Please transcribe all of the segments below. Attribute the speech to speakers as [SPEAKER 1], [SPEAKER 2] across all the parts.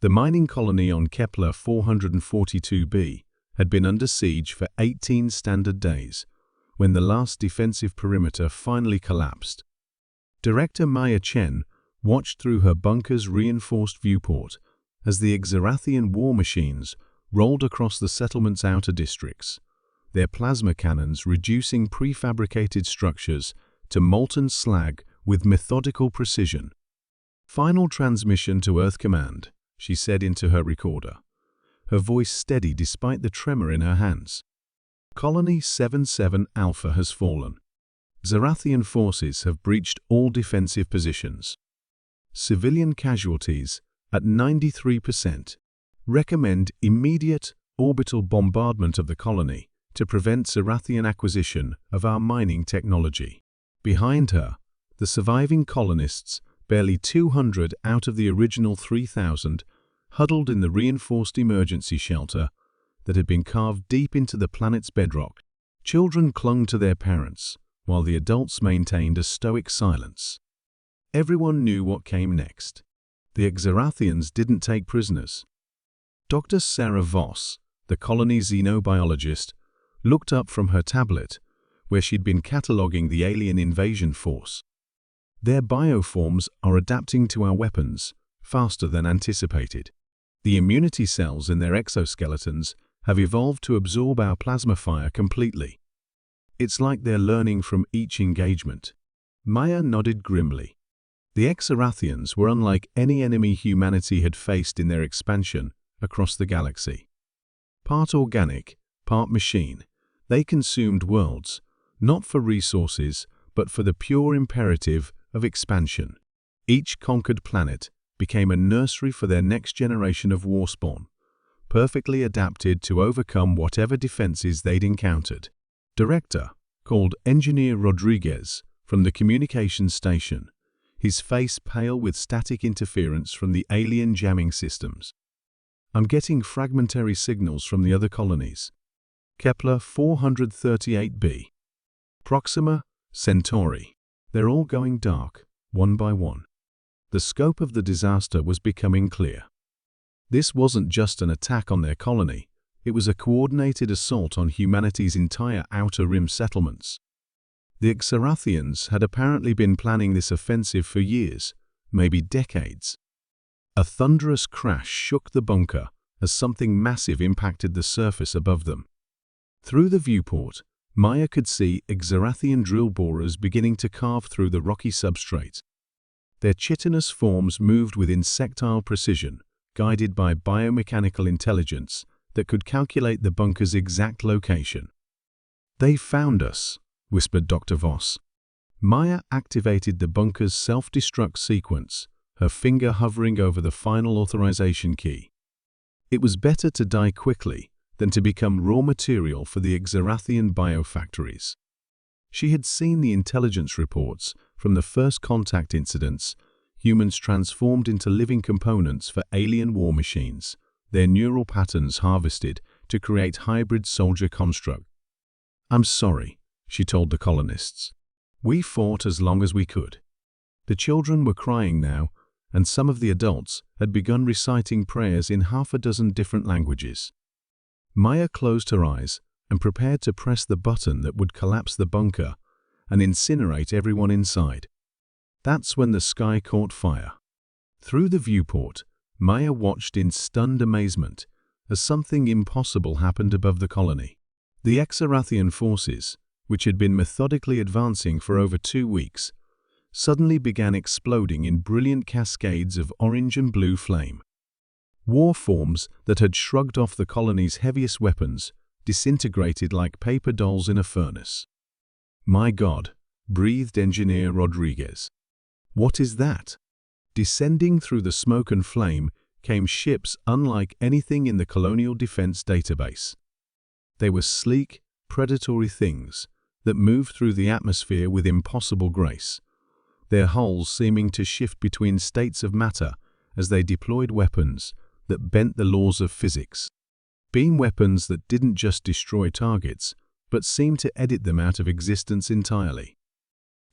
[SPEAKER 1] The mining colony on Kepler 442b had been under siege for 18 standard days, when the last defensive perimeter finally collapsed. Director Maya Chen watched through her bunker's reinforced viewport as the Xerathian war machines rolled across the settlement's outer districts, their plasma cannons reducing prefabricated structures to molten slag with methodical precision. "Final transmission to Earth Command," she said into her recorder, her voice steady despite the tremor in her hands. "Colony 77 Alpha has fallen. Xerathian forces have breached all defensive positions. Civilian casualties at 93%. Recommend immediate orbital bombardment of the colony to prevent Xerathian acquisition of our mining technology." Behind her, the surviving colonists, barely 200 out of the original 3,000, huddled in the reinforced emergency shelter that had been carved deep into the planet's bedrock. Children clung to their parents, while the adults maintained a stoic silence. Everyone knew what came next. The Xerathians didn't take prisoners. Dr. Sarah Voss, the colony xenobiologist, looked up from her tablet, where she'd been cataloging the alien invasion force. "Their bioforms are adapting to our weapons faster than anticipated. The immunity cells in their exoskeletons have evolved to absorb our plasma fire completely. It's like they're learning from each engagement." Maya nodded grimly. The Xerathians were unlike any enemy humanity had faced in their expansion across the galaxy. Part organic, part machine, they consumed worlds, not for resources, but for the pure imperative of expansion. Each conquered planet became a nursery for their next generation of warspawn, perfectly adapted to overcome whatever defenses they'd encountered. Director called Engineer Rodriguez from the communications station, his face pale with static interference from the alien jamming systems. "I'm getting fragmentary signals from the other colonies. Kepler 438b. Proxima Centauri. They're all going dark, one by one." The scope of the disaster was becoming clear. This wasn't just an attack on their colony, it was a coordinated assault on humanity's entire outer rim settlements. The Xerathians had apparently been planning this offensive for years, maybe decades. A thunderous crash shook the bunker as something massive impacted the surface above them. Through the viewport, Maya could see Xerathian drill borers beginning to carve through the rocky substrate. Their chitinous forms moved with insectile precision, guided by biomechanical intelligence that could calculate the bunker's exact location. "They found us," whispered Dr. Voss. Maya activated the bunker's self-destruct sequence, her finger hovering over the final authorization key. It was better to die quickly than to become raw material for the Xerathian biofactories. She had seen the intelligence reports from the first contact incidents, humans transformed into living components for alien war machines, their neural patterns harvested to create hybrid soldier construct. "I'm sorry," she told the colonists. "We fought as long as we could." The children were crying now, and some of the adults had begun reciting prayers in half a dozen different languages. Maya closed her eyes and prepared to press the button that would collapse the bunker and incinerate everyone inside. That's when the sky caught fire. Through the viewport, Maya watched in stunned amazement as something impossible happened above the colony. The Xerathian forces, which had been methodically advancing for over 2 weeks, suddenly began exploding in brilliant cascades of orange and blue flame. War forms that had shrugged off the colony's heaviest weapons disintegrated like paper dolls in a furnace. "My God," breathed Engineer Rodriguez. "What is that?" Descending through the smoke and flame came ships unlike anything in the Colonial Defense database. They were sleek, predatory things that moved through the atmosphere with impossible grace, their hulls seeming to shift between states of matter as they deployed weapons that bent the laws of physics. Beam weapons that didn't just destroy targets, but seemed to edit them out of existence entirely.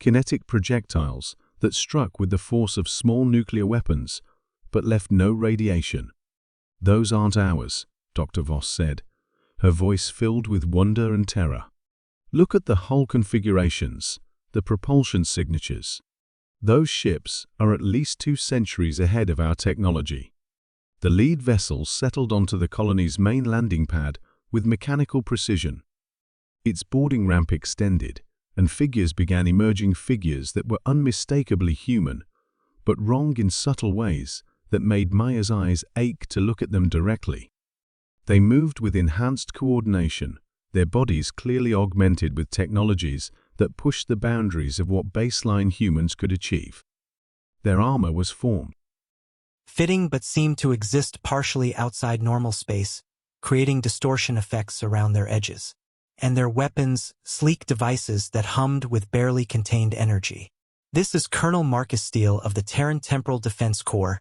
[SPEAKER 1] Kinetic projectiles that struck with the force of small nuclear weapons, but left no radiation. "Those aren't ours," Dr. Voss said, her voice filled with wonder and terror. "Look at the hull configurations, the propulsion signatures. Those ships are at least 2 centuries ahead of our technology." The lead vessel settled onto the colony's main landing pad with mechanical precision. Its boarding ramp extended, and figures began emerging, figures that were unmistakably human, but wrong in subtle ways that made Maya's eyes ache to look at them directly. They moved with enhanced coordination, their bodies clearly augmented with technologies that pushed the boundaries of what baseline humans could achieve. Their armor was formed,
[SPEAKER 2] fitting but seemed to exist partially outside normal space, creating distortion effects around their edges. And their weapons, sleek devices that hummed with barely contained energy. "This is Colonel Marcus Steele of the Terran Temporal Defense Corps,"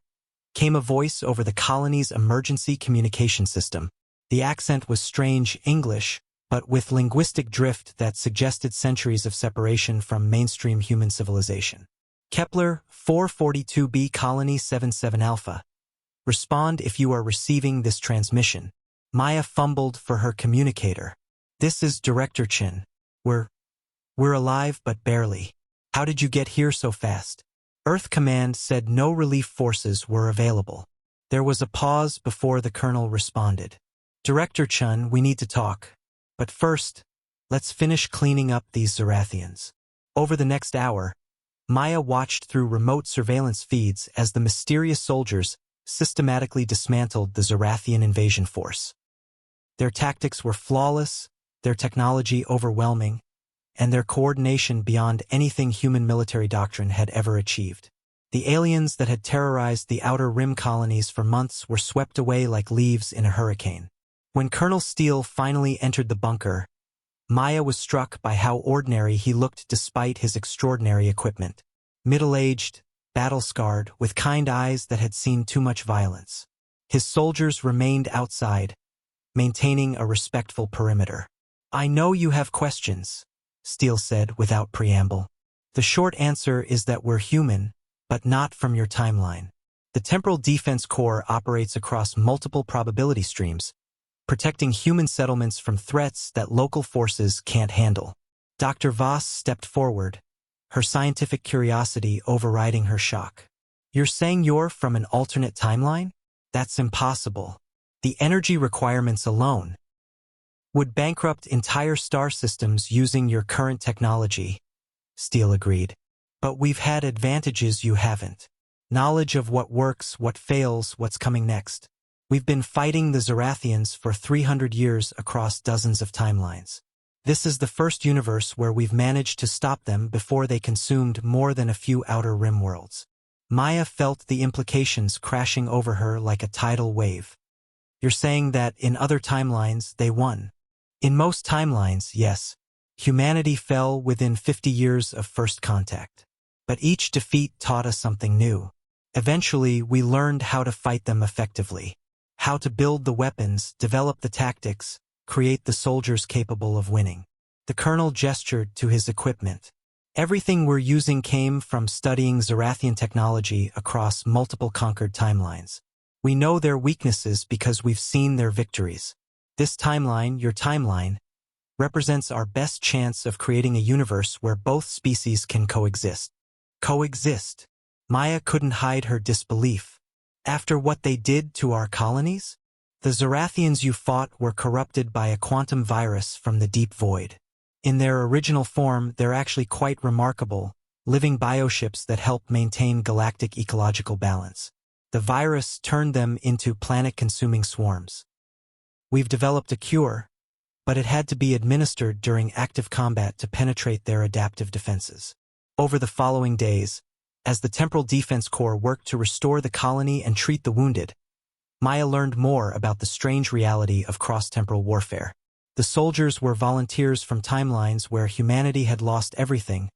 [SPEAKER 2] came a voice over the colony's emergency communication system. The accent was strange English, but with linguistic drift that suggested centuries of separation from mainstream human civilization. "Kepler 442b Colony 77 Alpha. Respond if you are receiving this transmission." Maya fumbled for her communicator. "This is Director Chin. We're alive but barely. How did you get here so fast?" Earth Command said no relief forces were available. There was a pause before the colonel responded. "Director Chun, we need to talk. But first, let's finish cleaning up these Zarathians." Over the next hour, Maya watched through remote surveillance feeds as the mysterious soldiers systematically dismantled the Zarathian invasion force. Their tactics were flawless, their technology overwhelming, and their coordination beyond anything human military doctrine had ever achieved. The aliens that had terrorized the Outer Rim colonies for months were swept away like leaves in a hurricane. When Colonel Steele finally entered the bunker, Maya was struck by how ordinary he looked despite his extraordinary equipment. Middle-aged, battle-scarred, with kind eyes that had seen too much violence. His soldiers remained outside, maintaining a respectful perimeter. "I know you have questions," Steele said without preamble. "The short answer is that we're human, but not from your timeline. The Temporal Defense Corps operates across multiple probability streams, protecting human settlements from threats that local forces can't handle." Dr. Voss stepped forward, her scientific curiosity overriding her shock. "You're saying you're from an alternate timeline? That's impossible. The energy requirements alone would bankrupt entire star systems using your current technology," Steele agreed. "But we've had advantages you haven't. Knowledge of what works, what fails, what's coming next. We've been fighting the Zarathians for 300 years across dozens of timelines. This is the first universe where we've managed to stop them before they consumed more than a few Outer Rim worlds." Maya felt the implications crashing over her like a tidal wave. "You're saying that in other timelines they won?" "In most timelines, yes. Humanity fell within 50 years of first contact. But each defeat taught us something new. Eventually, we learned how to fight them effectively. How to build the weapons, develop the tactics, create the soldiers capable of winning." The colonel gestured to his equipment. "Everything we're using came from studying Zarathian technology across multiple conquered timelines. We know their weaknesses because we've seen their victories. This timeline, your timeline, represents our best chance of creating a universe where both species can coexist." Coexist? Maya couldn't hide her disbelief. "After what they did to our colonies? The Zarathians you fought were corrupted by a quantum virus from the deep void. In their original form, they're actually quite remarkable, living bioships that help maintain galactic ecological balance. The virus turned them into planet-consuming swarms. We've developed a cure, but it had to be administered during active combat to penetrate their adaptive defenses." Over the following days, as the Temporal Defense Corps worked to restore the colony and treat the wounded, Maya learned more about the strange reality of cross-temporal warfare. The soldiers were volunteers from timelines where humanity had lost everything,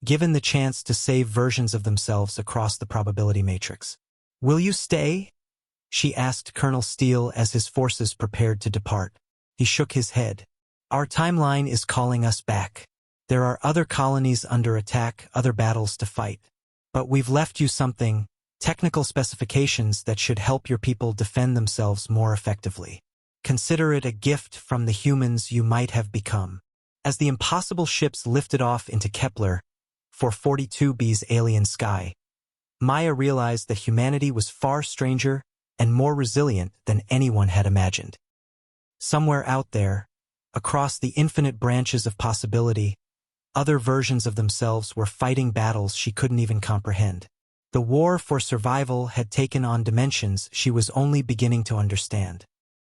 [SPEAKER 2] given the chance to save versions of themselves across the probability matrix. "Will you stay?" she asked Colonel Steele as his forces prepared to depart. He shook his head. "Our timeline is calling us back. There are other colonies under attack, other battles to fight. But we've left you something technical specifications that should help your people defend themselves more effectively. Consider it a gift from the humans you might have become. As the impossible ships lifted off into Kepler, 442b's alien sky, Maya realized that humanity was far stranger and more resilient than anyone had imagined. Somewhere out there, across the infinite branches of possibility, other versions of themselves were fighting battles she couldn't even comprehend. The war for survival had taken on dimensions she was only beginning to understand.